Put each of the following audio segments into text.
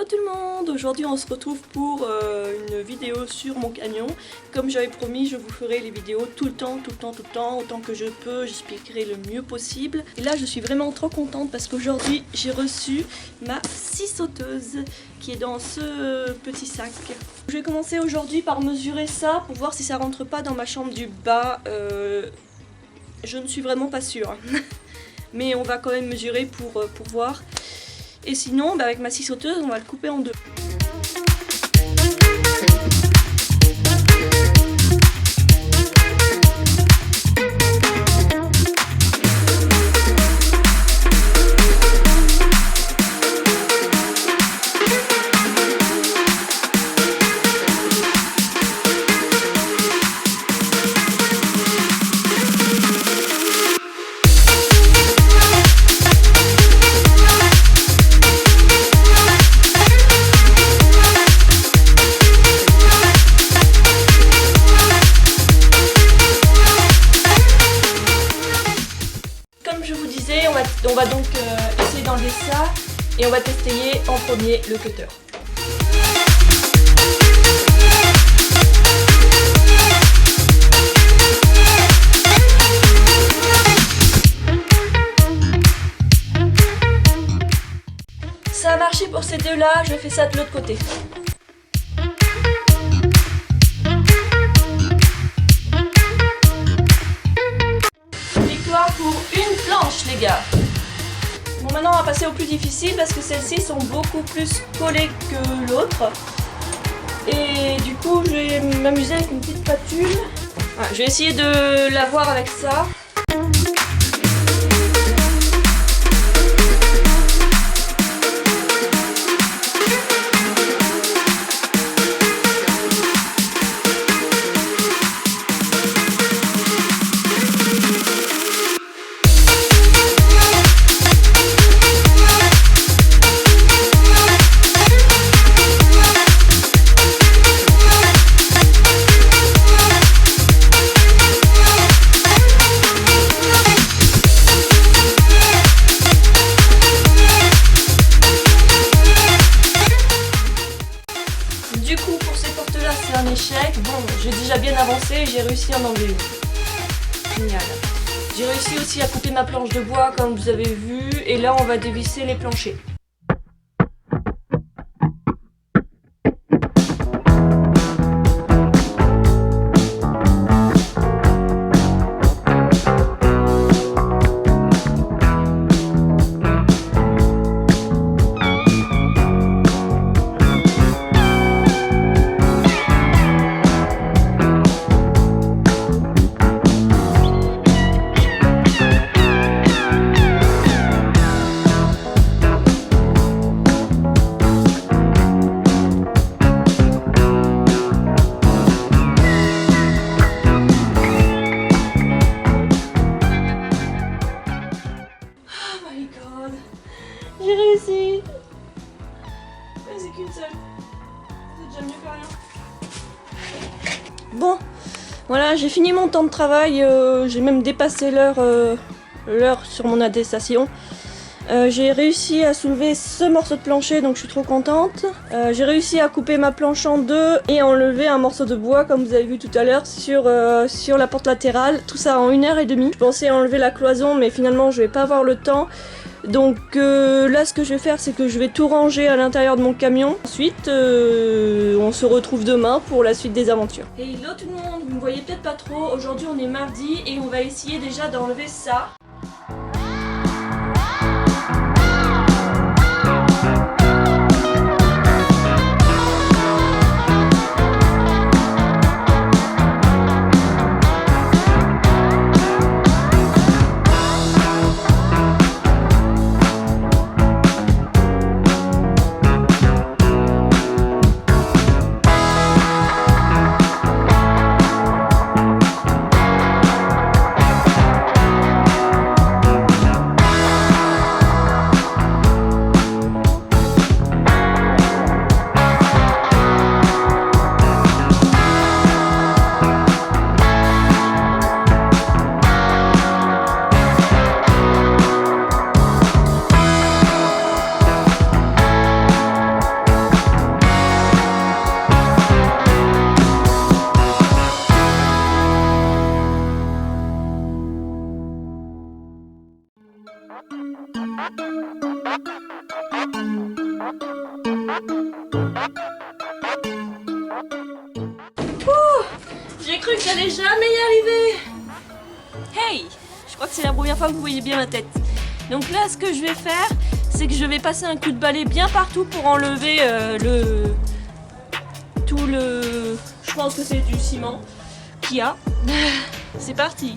tout le monde, aujourd'hui on se retrouve pour une vidéo sur mon camion. Comme j'avais promis, je vous ferai les vidéos tout le temps, autant que je peux, j'expliquerai le mieux possible. Et là je suis vraiment trop contente parce qu'aujourd'hui j'ai reçu ma scie sauteuse qui est dans ce petit sac. Je vais commencer aujourd'hui par mesurer ça pour voir si ça rentre pas dans ma chambre du bas. Je ne suis vraiment pas sûre. Mais on va quand même mesurer pour voir. Et sinon, avec ma scie sauteuse, on va le couper en deux. On va donc essayer d'enlever ça et on va tester en premier le cutter. Ça a marché pour ces deux là, je fais ça de l'autre côté. Victoire pour une planche les gars. Bon, maintenant on va passer au plus difficile parce que celles-ci sont beaucoup plus collées que l'autre. Et du coup je vais m'amuser avec une petite spatule. Voilà, je vais essayer de l'avoir avec ça. Du coup pour ces portes là c'est un échec. Bon, j'ai déjà bien avancé, j'ai réussi à en enlever une. Génial. J'ai réussi aussi à couper ma planche de bois comme vous avez vu. Et là on va dévisser les planchers. J'ai réussi! Mais c'est qu'une seule. C'est déjà mieux que rien. Bon, voilà, j'ai fini mon temps de travail. J'ai même dépassé l'heure sur mon attestation. J'ai réussi à soulever ce morceau de plancher, donc je suis trop contente. J'ai réussi à couper ma planche en deux et à enlever un morceau de bois, comme vous avez vu tout à l'heure, sur la porte latérale. Tout ça en 1h30. Je pensais enlever la cloison, mais finalement je vais pas avoir le temps. Donc là ce que je vais faire c'est que je vais tout ranger à l'intérieur de mon camion. Ensuite on se retrouve demain pour la suite des aventures. Et hello tout le monde, vous me voyez peut-être pas trop, aujourd'hui on est mardi et on va essayer déjà d'enlever ça. J'ai cru que j'allais jamais y arriver. Hey, je crois que c'est la première fois que vous voyez bien ma tête. Donc là, ce que je vais faire, c'est que je vais passer un coup de balai bien partout pour enlever je pense que c'est du ciment qu'il y a. C'est parti.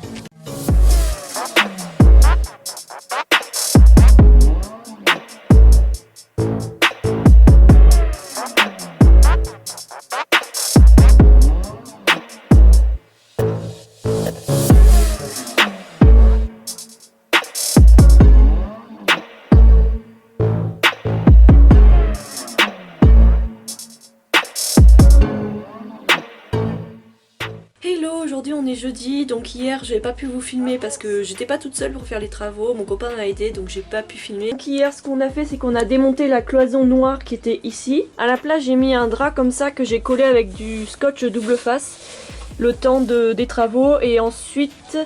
Hello, aujourd'hui on est jeudi, donc hier j'ai pas pu vous filmer parce que j'étais pas toute seule pour faire les travaux, mon copain m'a aidé donc j'ai pas pu filmer. Donc hier ce qu'on a fait c'est qu'on a démonté la cloison noire qui était ici. À la place j'ai mis un drap comme ça que j'ai collé avec du scotch double face le temps des travaux et ensuite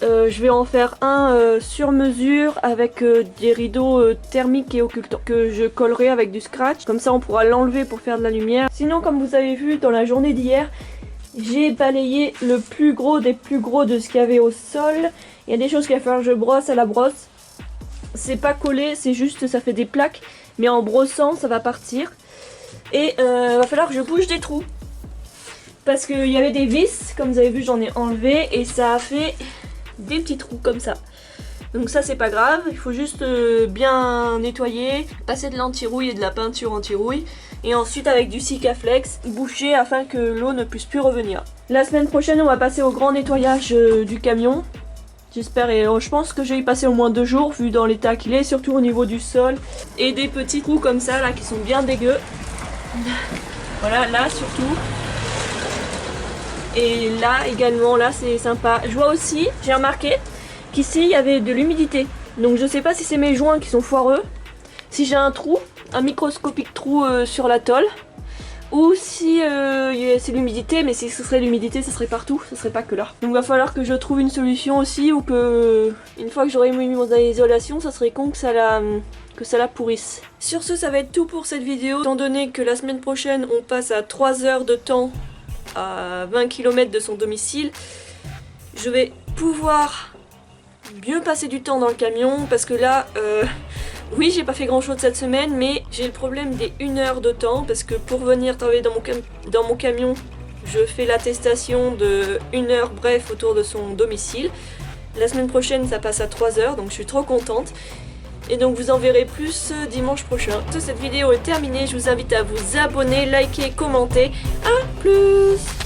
je vais en faire un sur mesure avec des rideaux thermiques et occultants que je collerai avec du scratch, comme ça on pourra l'enlever pour faire de la lumière. Sinon comme vous avez vu dans la journée d'hier, j'ai balayé le plus gros des plus gros de ce qu'il y avait au sol. Il y a des choses qu'il va falloir que je brosse à la brosse. C'est pas collé, c'est juste ça fait des plaques. Mais en brossant ça va partir. Et va falloir que je bouge des trous. Parce qu'il y avait des vis, comme vous avez vu j'en ai enlevé. Et ça a fait des petits trous comme ça. Donc ça c'est pas grave, il faut juste bien nettoyer, passer de l'anti-rouille et de la peinture anti-rouille. Et ensuite avec du Sikaflex, boucher afin que l'eau ne puisse plus revenir. La semaine prochaine on va passer au grand nettoyage du camion. J'espère et je pense que je vais y passer au moins 2 jours vu dans l'état qu'il est, surtout au niveau du sol. Et des petits trous comme ça là qui sont bien dégueux. Voilà, là surtout. Et là également, là c'est sympa. Je vois aussi, j'ai remarqué qu'ici il y avait de l'humidité. Donc je sais pas si c'est mes joints qui sont foireux, si j'ai un trou, un microscopique trou sur la tôle, ou si c'est l'humidité, mais si ce serait l'humidité, ce serait partout, ce serait pas que là. Donc il va falloir que je trouve une solution aussi, ou que une fois que j'aurai mis mon isolation, ça serait con que ça la pourrisse. Sur ce, ça va être tout pour cette vidéo, étant donné que la semaine prochaine on passe à 3 heures de temps à 20 km de son domicile. Je vais pouvoir mieux passer du temps dans le camion parce que là, oui j'ai pas fait grand chose cette semaine, mais j'ai le problème des 1 heure de temps parce que pour venir travailler dans mon camion, je fais l'attestation de 1 heure bref autour de son domicile. La semaine prochaine ça passe à 3 heures, donc je suis trop contente. Et donc vous en verrez plus dimanche prochain. Cette vidéo est terminée, je vous invite à vous abonner, liker, commenter. A plus!